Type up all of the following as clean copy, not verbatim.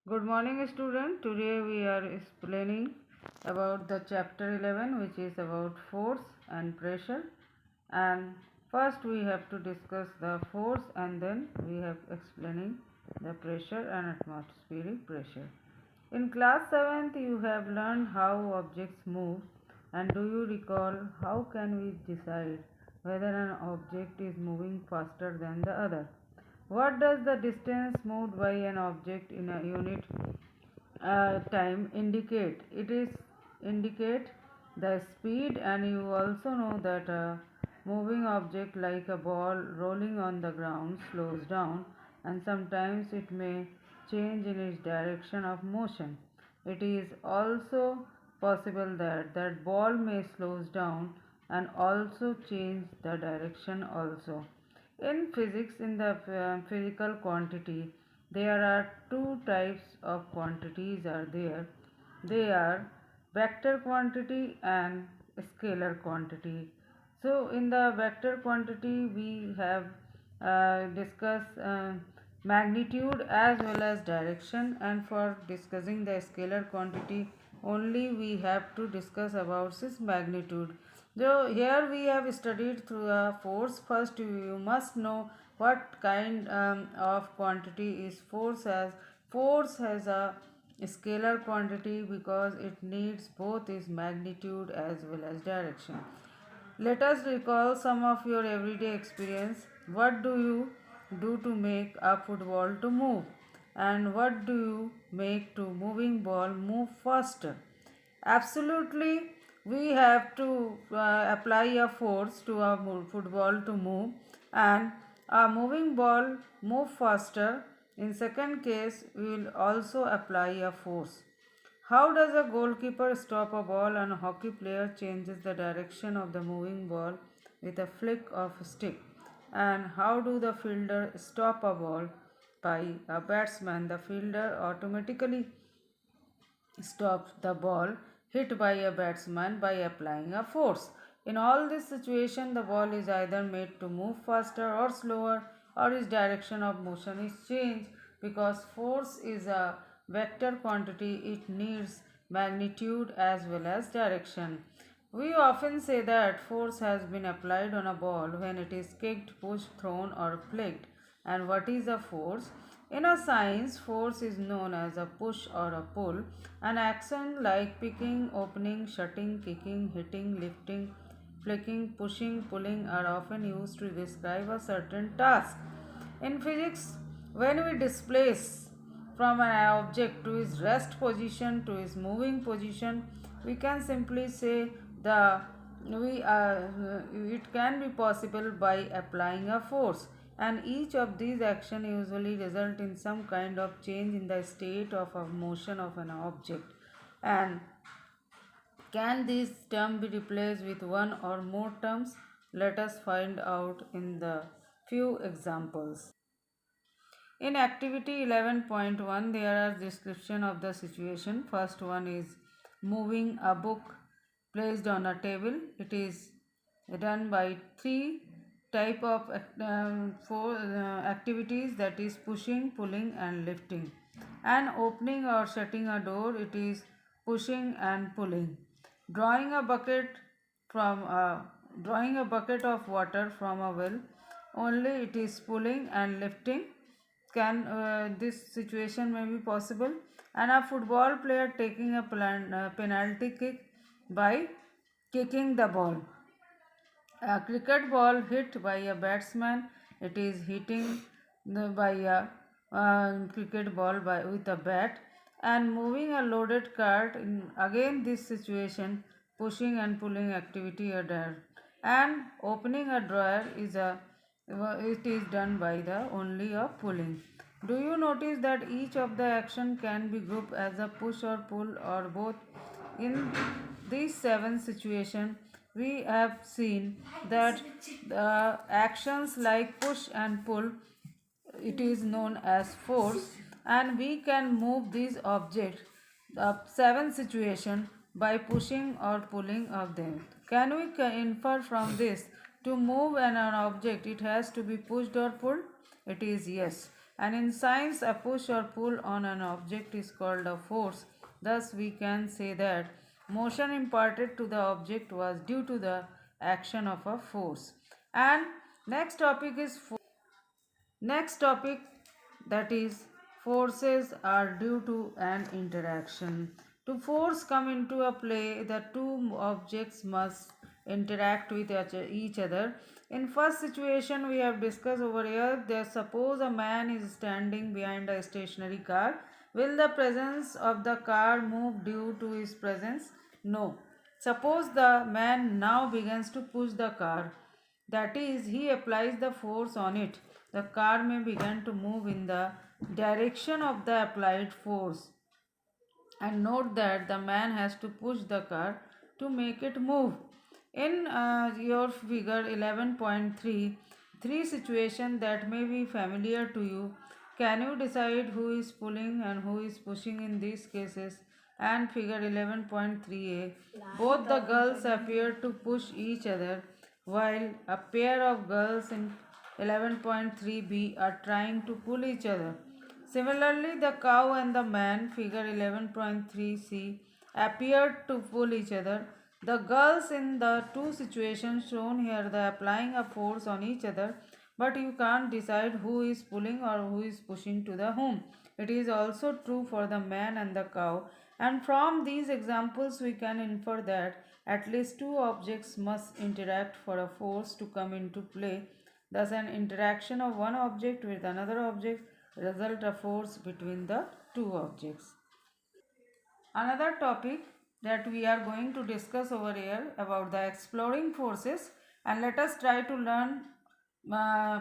Good morning, student. Today we are explaining about the chapter 11, which is about force and pressure. And first we have to discuss the force, and then we have explaining the pressure and atmospheric pressure. In class 7th, you have learned how objects move. And do you recall how can we decide whether an object is moving faster than the other? What does the distance moved by an object in a unit time indicate? It is indicate the speed, and you also know that a moving object like a ball rolling on the ground slows down, and sometimes it may change in its direction of motion. It is also possible that that ball may slows down and also change the direction also. In physics, in the physical quantity, there are two types of quantities are there. They are vector quantity and scalar quantity. So in the vector quantity, we have discussed magnitude as well as direction, and for discussing the scalar quantity only we have to discuss about its magnitude. So here we have studied through a force. First you must know what kind of quantity is force. As force has a scalar quantity because it needs both its magnitude as well as direction. Let us recall some of your everyday experience. What do you do to make a football to move? And what do you make to moving ball move faster? Absolutely, we have to apply a force to a football to move, and a moving ball move faster. In second case, we will also apply a force. How does a goalkeeper stop a ball and a hockey player changes the direction of the moving ball with a flick of a stick? And how do the fielder stop a ball by a batsman? The fielder automatically stops the ball hit by a batsman by applying a force. In all this situation, the ball is either made to move faster or slower, or its direction of motion is changed. Because force is a vector quantity, it needs magnitude as well as direction. We often say that force has been applied on a ball when it is kicked, pushed, thrown, or flicked. And what is a force? In a science, force is known as a push or a pull. An action like picking, opening, shutting, kicking, hitting, lifting, flicking, pushing, pulling are often used to describe a certain task. In physics, when we displace from an object to its rest position to its moving position, we can simply say the we it can be possible by applying a force, and each of these actions usually result in some kind of change in the state of a motion of an object. And can this term be replaced with one or more terms? Let us find out in the few examples. In activity 11.1, there are description of the situation. First one is moving a book placed on a table. It is done by three type of four activities, that is pushing, pulling and lifting. And opening or shutting a door, it is pushing and pulling. Drawing a bucket from a drawing a bucket of water from a well, only it is pulling, and lifting can this situation may be possible. And a football player taking a penalty kick by kicking the ball. A cricket ball hit by a batsman, it is hitting by a cricket ball with a bat. And moving a loaded cart, in again this situation, pushing and pulling activity are there. And opening a drawer is a it is done by the only of pulling. Do you notice that each of the action can be grouped as a push or pull or both? In these seven situations, we have seen that the actions like push and pull, it is known as force, and we can move these objects, the seven situation, by pushing or pulling of them. Can we infer from this to move an object it has to be pushed or pulled? It is yes. And in science, a push or pull on an object is called a force. Thus, we can say that motion imparted to the object was due to the action of a force. And next topic is next topic, that is forces are due to an interaction. To force come into a play, the two objects must interact with each other. In first situation we have discussed over here, there suppose a man is standing behind a stationary car. Will the presence of the car move due to his presence? No. Suppose the man now begins to push the car, that is, he applies the force on it. The car may begin to move in the direction of the applied force. And note that the man has to push the car to make it move. In your figure 11.3, three situations that may be familiar to you. Can you decide who is pulling and who is pushing in these cases? And figure 11.3a, both the girls appear to push each other while a pair of girls in 11.3b are trying to pull each other. Similarly, the cow and the man, figure 11.3c, appeared to pull each other. The girls in the two situations shown here, they are applying a force on each other, but you can't decide who is pulling or who is pushing to the whom. It is also true for the man and the cow. And from these examples, we can infer that at least two objects must interact for a force to come into play. Thus, an interaction of one object with another object result a force between the two objects. Another topic that we are going to discuss over here about the exploring forces, and let us try to learn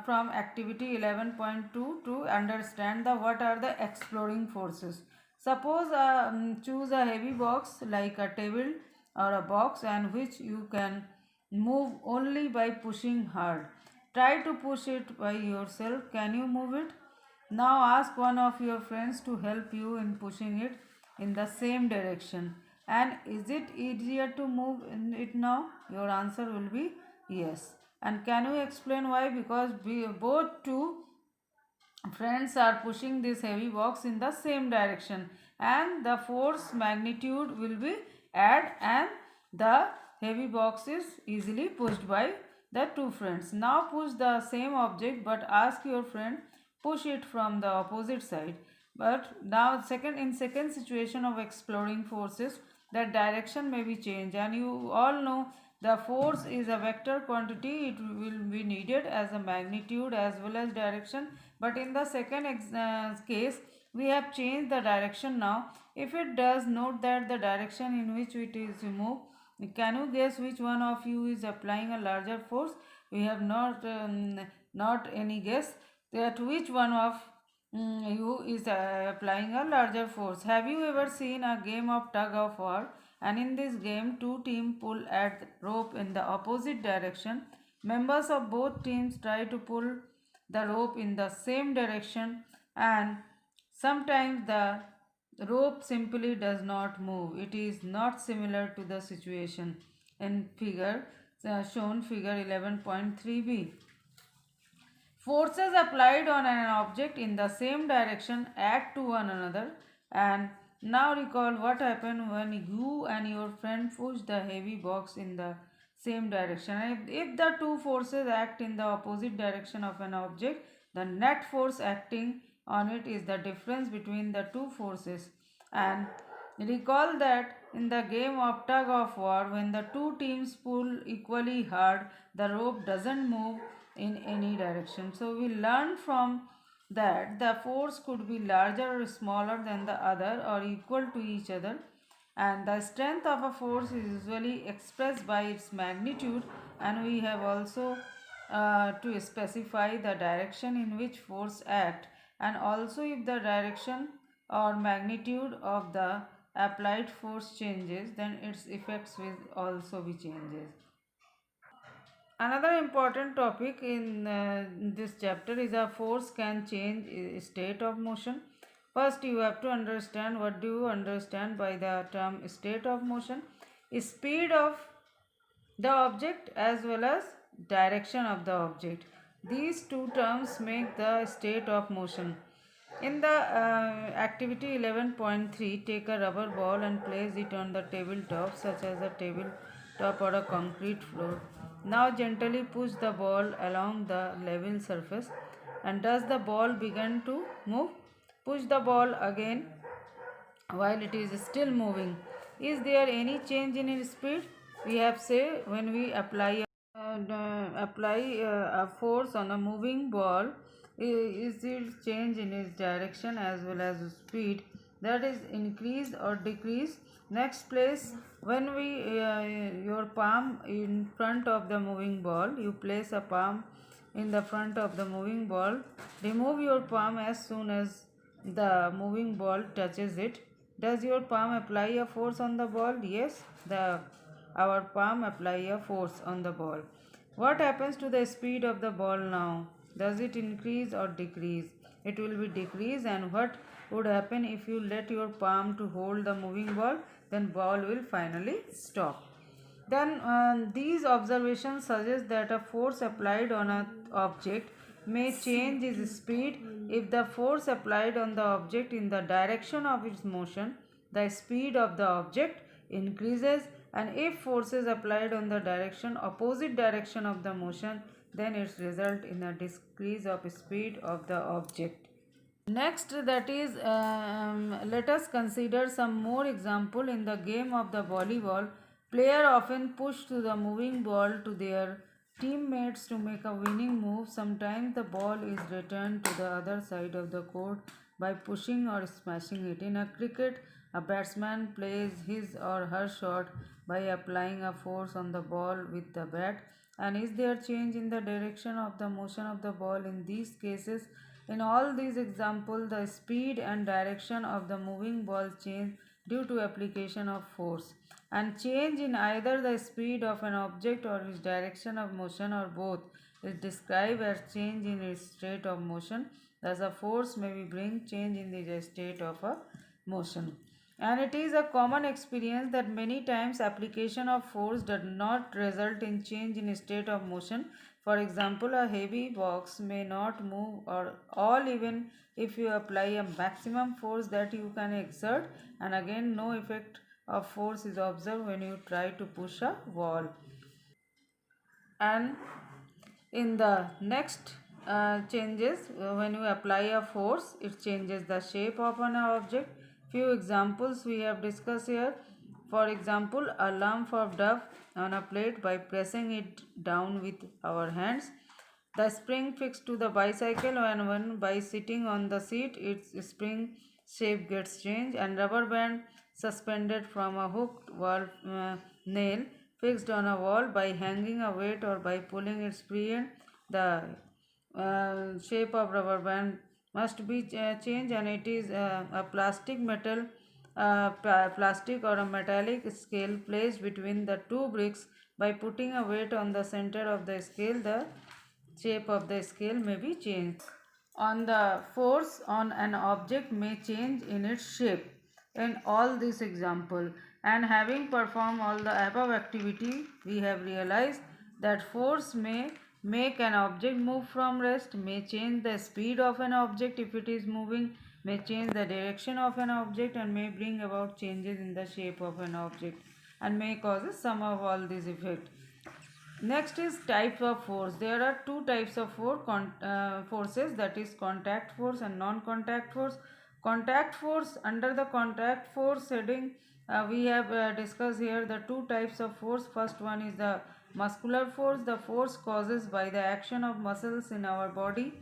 from activity 11.2 to understand the what are the exploring forces. Suppose choose a heavy box like a table or a box, and which you can move only by pushing hard. Try to push it by yourself. Can you move it? Now ask one of your friends to help you in pushing it in the same direction. And is it easier to move in it now? Your answer will be yes. And can you explain why? Because both two friends are pushing this heavy box in the same direction, and the force magnitude will be add, and the heavy box is easily pushed by the two friends. Now push the same object, but ask your friend push it from the opposite side. But now second situation of exploring forces, the direction may be changed, and you all know the force is a vector quantity. It will be needed as a magnitude as well as direction. But in the second case, we have changed the direction now. If it does, note that the direction in which it is moved. Can you guess which one of you is applying a larger force? We have not any guess that which one of you is applying a larger force. Have you ever seen a game of tug of war? And in this game, two teams pull at rope in the opposite direction. Members of both teams try to pull the rope in the same direction, and sometimes the rope simply does not move. It is not similar to the situation in figure shown figure 11.3b. Forces applied on an object in the same direction act to one another. And now recall what happened when you and your friend push the heavy box in the same direction. If the two forces act in the opposite direction of an object, the net force acting on it is the difference between the two forces. And recall that in the game of tug of war, when the two teams pull equally hard, the rope doesn't move in any direction. So we learn from that the force could be larger or smaller than the other or equal to each other, and the strength of a force is usually expressed by its magnitude. And we have also to specify the direction in which force act, and also if the direction or magnitude of the applied force changes, then its effects will also be changes. Another important topic in this chapter is a force can change state of motion. First, you have to understand what do you understand by the term state of motion. Speed of the object as well as direction of the object. These two terms make the state of motion. In the activity 11.3, take a rubber ball and place it on the tabletop, such as a tabletop or a concrete floor. Now gently push the ball along the level surface. And does the ball begin to move? Push the ball again while it is still moving. Is there any change in its speed? We have say when we apply a force on a moving ball, is it change in its direction as well as speed, that is increase or decrease. Next place, when we your palm in front of the moving ball, you place a palm in the front of the moving ball. Remove your palm as soon as the moving ball touches it. Does your palm apply a force on the ball? Yes, the our palm apply a force on the ball. What happens to the speed of the ball now? Does it increase or decrease? It will be decrease. And what would happen if you let your palm to hold the moving ball? Then ball will finally stop. Then these observations suggest that a force applied on an object may change its speed. If the force applied on the object in the direction of its motion, the speed of the object increases, and if forces applied on the direction opposite direction of the motion, then it result in a decrease of speed of the object. Next, that is, let us consider some more example. In the game of the volleyball, player often push to the moving ball to their teammates to make a winning move. Sometimes the ball is returned to the other side of the court by pushing or smashing it. In a cricket, a batsman plays his or her shot by applying a force on the ball with the bat. And is there change in the direction of the motion of the ball in these cases? In all these examples, the speed and direction of the moving ball change due to application of force. And change in either the speed of an object or its direction of motion or both is described as change in its state of motion. Thus, a force may bring change in the state of a motion. And it is a common experience that many times application of force does not result in change in state of motion. For example, a heavy box may not move or all even if you apply a maximum force that you can exert, and again no effect of force is observed when you try to push a wall. And in the next changes, when you apply a force, it changes the shape of an object. Few examples we have discussed here. For example, a lump of dough on a plate. By pressing it down with our hands, the spring fixed to the bicycle, and when by sitting on the seat, its spring shape gets changed. And rubber band suspended from a hooked wall nail fixed on a wall, by hanging a weight or by pulling its free end, the shape of rubber band must be changed. And it is a plastic or a metallic scale placed between the two bricks. By putting a weight on the center of the scale, the shape of the scale may be changed. On the force on an object may change in its shape. In all this example, and having performed all the above activity, we have realized that force may make an object move from rest, may change the speed of an object if it is moving, may change the direction of an object, and may bring about changes in the shape of an object, and may cause some of all these effects. Next is types of force. There are two types of forces, that is contact force and non-contact force. Contact force, under the contact force heading, we have discussed here the two types of force. First one is the muscular force. The force caused by the action of muscles in our body,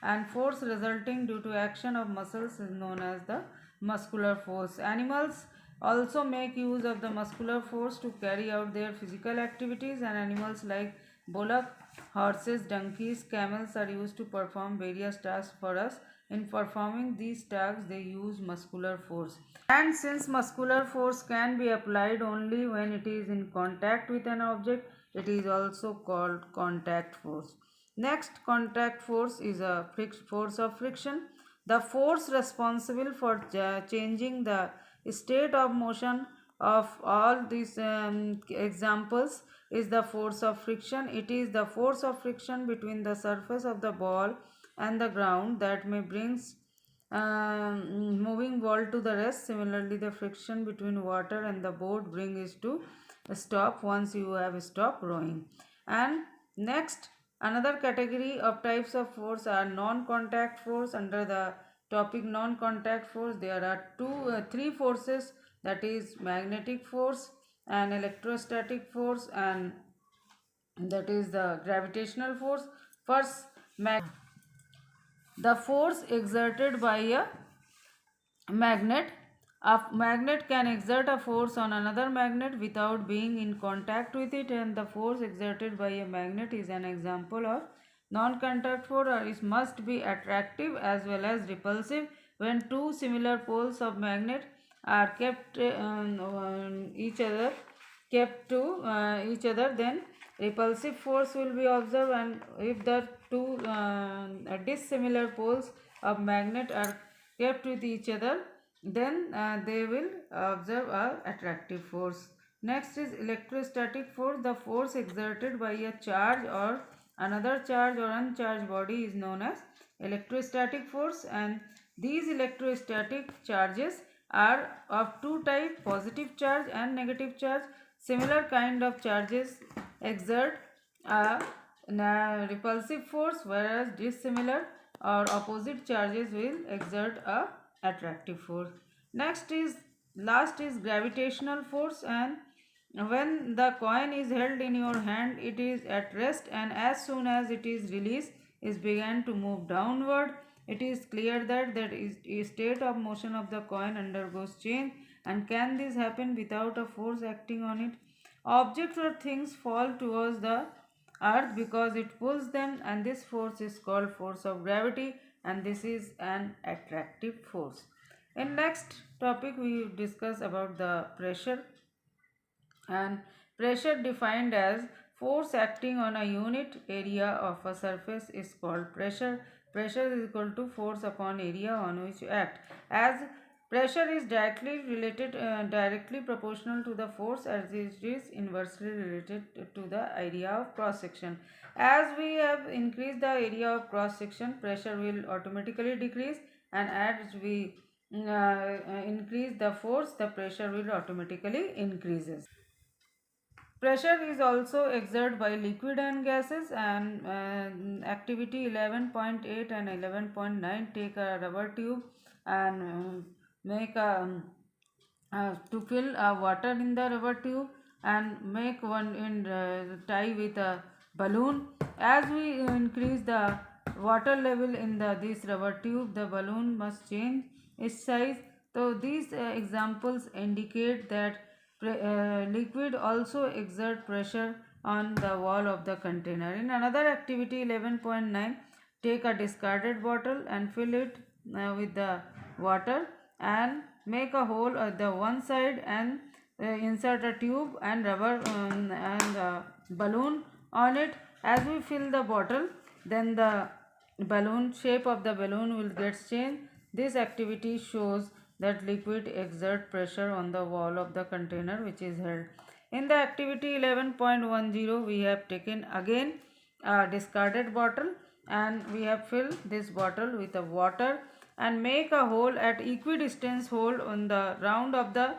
and force resulting due to action of muscles is known as the muscular force. Animals also make use of the muscular force to carry out their physical activities, and animals like bullock, horses, donkeys, camels are used to perform various tasks for us. In performing these tasks, they use muscular force. And since muscular force can be applied only when it is in contact with an object, it is also called contact force. Next, contact force is a force of friction. The force responsible for changing the state of motion of all these examples is the force of friction. It is the force of friction between the surface of the ball and the ground that may brings moving ball to the rest. Similarly, the friction between water and the board brings it to stop once you have stopped rowing. And next, another category of types of force are non-contact force. Under the topic non-contact force, there are three forces, that is magnetic force and electrostatic force, and that is the gravitational force. First, the force exerted by a magnet. A magnet can exert a force on another magnet without being in contact with it, and the force exerted by a magnet is an example of non-contact force, or it must be attractive as well as repulsive. When two similar poles of magnet are kept to each other, then repulsive force will be observed, and if the two dissimilar poles of magnet are kept with each other, then they will observe a attractive force. Next is electrostatic force. The force exerted by a charge or another charge or uncharged body is known as electrostatic force, and these electrostatic charges are of two types, positive charge and negative charge. Similar kind of charges exert a repulsive force, whereas dissimilar or opposite charges will exert a attractive force. Last is gravitational force, and when the coin is held in your hand, it is at rest, and as soon as it is released, it began to move downward. It is clear that a state of motion of the coin undergoes change, and can this happen without a force acting on it? Objects or things fall towards the earth because it pulls them, and this force is called force of gravity, and this is an attractive force. In next topic, we discuss about the pressure. And pressure, defined as force acting on a unit area of a surface, is called pressure. Pressure is equal to force upon area on which you act. As pressure is directly proportional to the force, as it is inversely related to the area of cross section. As we have increased the area of cross section, pressure will automatically decrease, and as we increase the force, the pressure will automatically increases. Pressure is also exerted by liquid and gases, and activity 11.8 and 11.9 take a rubber tube and make a to fill water in the rubber tube and make one in tie with a balloon. As we increase the water level in this rubber tube, the balloon must change its size. So these examples indicate that liquid also exert pressure on the wall of the container. In another activity 11.9, take a discarded bottle and fill it with the water and make a hole at the one side and insert a tube and rubber and balloon on it. As we fill the bottle, then the balloon shape of the balloon will get changed. This activity shows that liquid exert pressure on the wall of the container which is held. In the activity 11.10, we have taken again a discarded bottle and we have filled this bottle with the water and make a hole at equidistance hole on the round of the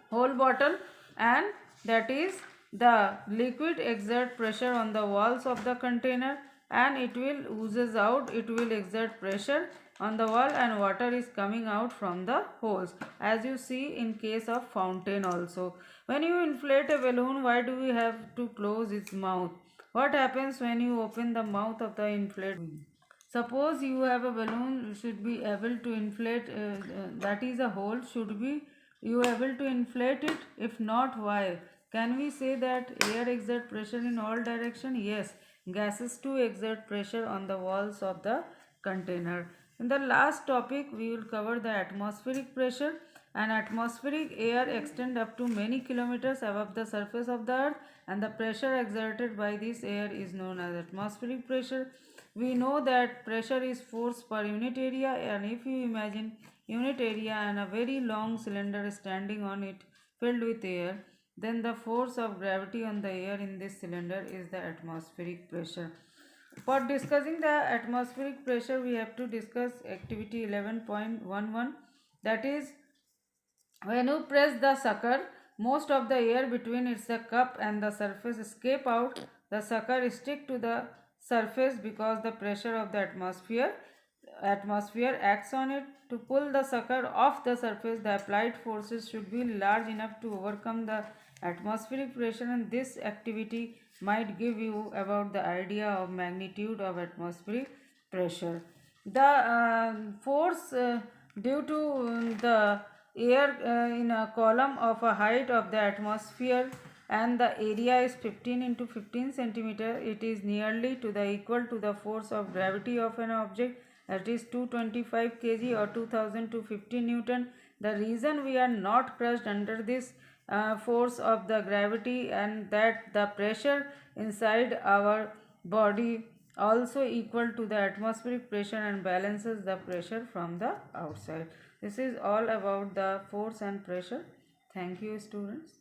whole bottle, and that is the liquid exert pressure on the walls of the container and it will oozes out, it will exert pressure on the wall and water is coming out from the holes, as you see in case of fountain also. When you inflate a balloon, why do we have to close its mouth? What happens when you open the mouth of the inflated balloon? Suppose you have a balloon, you should be able to inflate, that is a hole, should be you able to inflate it? If not, why? Can we say that air exert pressure in all direction? Yes, gases too exert pressure on the walls of the container. In the last topic, we will cover the atmospheric pressure. And atmospheric air extends up to many kilometers above the surface of the earth, and the pressure exerted by this air is known as atmospheric pressure. We know that pressure is force per unit area, and if you imagine unit area and a very long cylinder standing on it filled with air, then the force of gravity on the air in this cylinder is the atmospheric pressure. For discussing the atmospheric pressure, we have to discuss activity 11.11, that is, when you press the sucker, most of the air between its cup and the surface escape out. The sucker stick to the surface because the pressure of the atmosphere acts on it. To pull the sucker off the surface, the applied forces should be large enough to overcome the atmospheric pressure, and this activity might give you about the idea of magnitude of atmospheric pressure. The force due to the air in a column of a height of the atmosphere and the area is 15 into 15 centimeter, it is nearly to the equal to the force of gravity of an object, that is 225 kg or 2250 Newton. The reason we are not crushed under this force of the gravity and that the pressure inside our body also equal to the atmospheric pressure and balances the pressure from the outside. This is all about the force and pressure. Thank you, students.